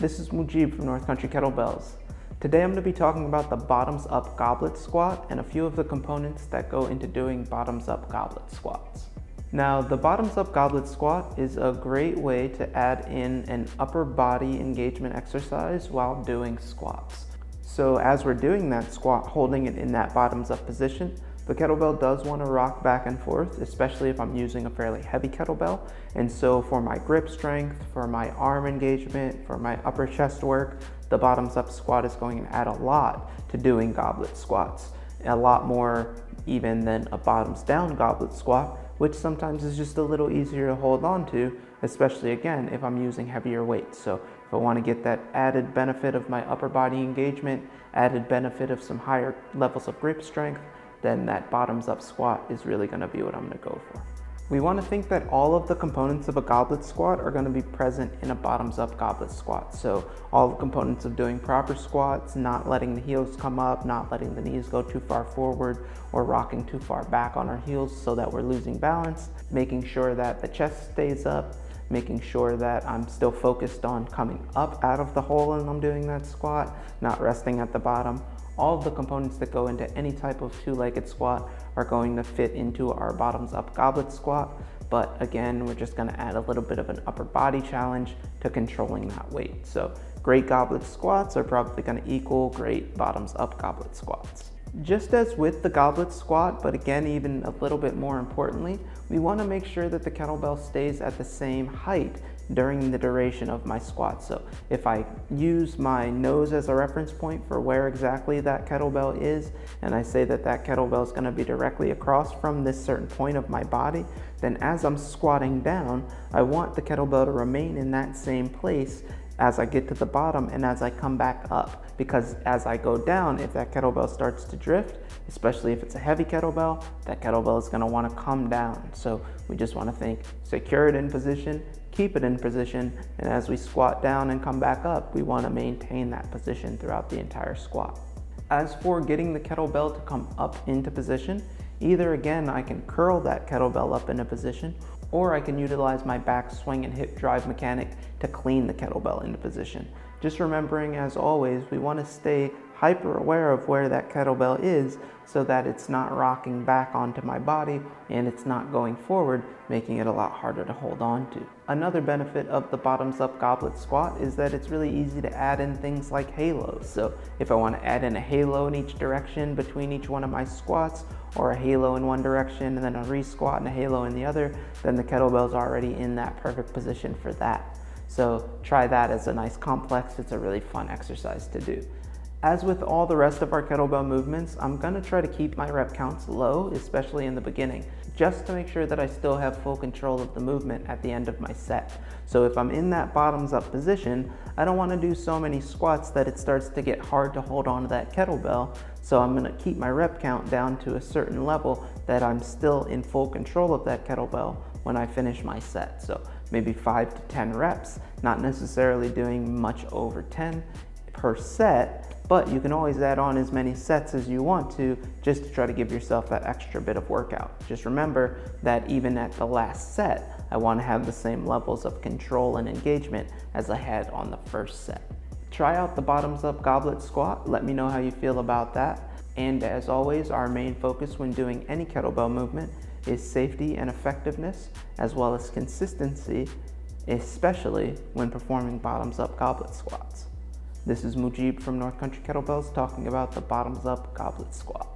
This is Mujib from North Country Kettlebells. Today I'm going to be talking about the Bottoms Up Goblet Squat and a few of the components that go into doing Bottoms Up Goblet Squats. Now, the Bottoms Up Goblet Squat is a great way to add in an upper body engagement exercise while doing squats. So as we're doing that squat, holding it in that bottoms up position, the kettlebell does want to rock back and forth, especially if I'm using a fairly heavy kettlebell. And so for my grip strength, for my arm engagement, for my upper chest work, the bottoms up squat is going to add a lot to doing goblet squats. A lot more even than a bottoms down goblet squat, which sometimes is just a little easier to hold on to, especially again, if I'm using heavier weights. So if I want to get that added benefit of my upper body engagement, added benefit of some higher levels of grip strength, then that bottoms up squat is really going to be what I'm going to go for. We want to think that all of the components of a goblet squat are going to be present in a bottoms up goblet squat. So all the components of doing proper squats, not letting the heels come up, not letting the knees go too far forward or rocking too far back on our heels so that we're losing balance, making sure that the chest stays up, making sure that I'm still focused on coming up out of the hole when I'm doing that squat, not resting at the bottom. All of the components that go into any type of two-legged squat are going to fit into our bottoms up goblet squat. But again, we're just going to add a little bit of an upper body challenge to controlling that weight. So great goblet squats are probably going to equal great bottoms up goblet squats. Just as with the goblet squat, but again, even a little bit more importantly, we want to make sure that the kettlebell stays at the same height during the duration of my squat. So if I use my nose as a reference point for where exactly that kettlebell is, and I say that that kettlebell is going to be directly across from this certain point of my body, then as I'm squatting down, I want the kettlebell to remain in that same place as I get to the bottom and as I come back up. Because as I go down, if that kettlebell starts to drift, especially if it's a heavy kettlebell, that kettlebell is going to want to come down. So we just want to think, secure it in position, keep it in position, and as we squat down and come back up, we want to maintain that position throughout the entire squat. As for getting the kettlebell to come up into position, either again, I can curl that kettlebell up into position, or I can utilize my back swing and hip drive mechanic to clean the kettlebell into position. Just remembering, as always, we want to stay hyper aware of where that kettlebell is so that it's not rocking back onto my body and it's not going forward, making it a lot harder to hold on to. Another benefit of the bottoms up goblet squat is that it's really easy to add in things like halos. So if I want to add in a halo in each direction between each one of my squats, or a halo in one direction and then a re-squat and a halo in the other, then the kettlebell's already in that perfect position for that. So try that as a nice complex. It's a really fun exercise to do. As with all the rest of our kettlebell movements, I'm going to try to keep my rep counts low, especially in the beginning, just to make sure that I still have full control of the movement at the end of my set. So if I'm in that bottoms up position, I don't want to do so many squats that it starts to get hard to hold on to that kettlebell. So I'm going to keep my rep count down to a certain level that I'm still in full control of that kettlebell when I finish my set. So maybe 5 to 10 reps, not necessarily doing much over 10 per set, but you can always add on as many sets as you want to just to try to give yourself that extra bit of workout. Just remember that even at the last set, I want to have the same levels of control and engagement as I had on the first set. Try out the bottoms up goblet squat. Let me know how you feel about that. And as always, our main focus when doing any kettlebell movement is safety and effectiveness, as well as consistency, especially when performing bottoms up goblet squats. This is Mujib from North Country Kettlebells talking about the Bottoms Up Goblet Squat.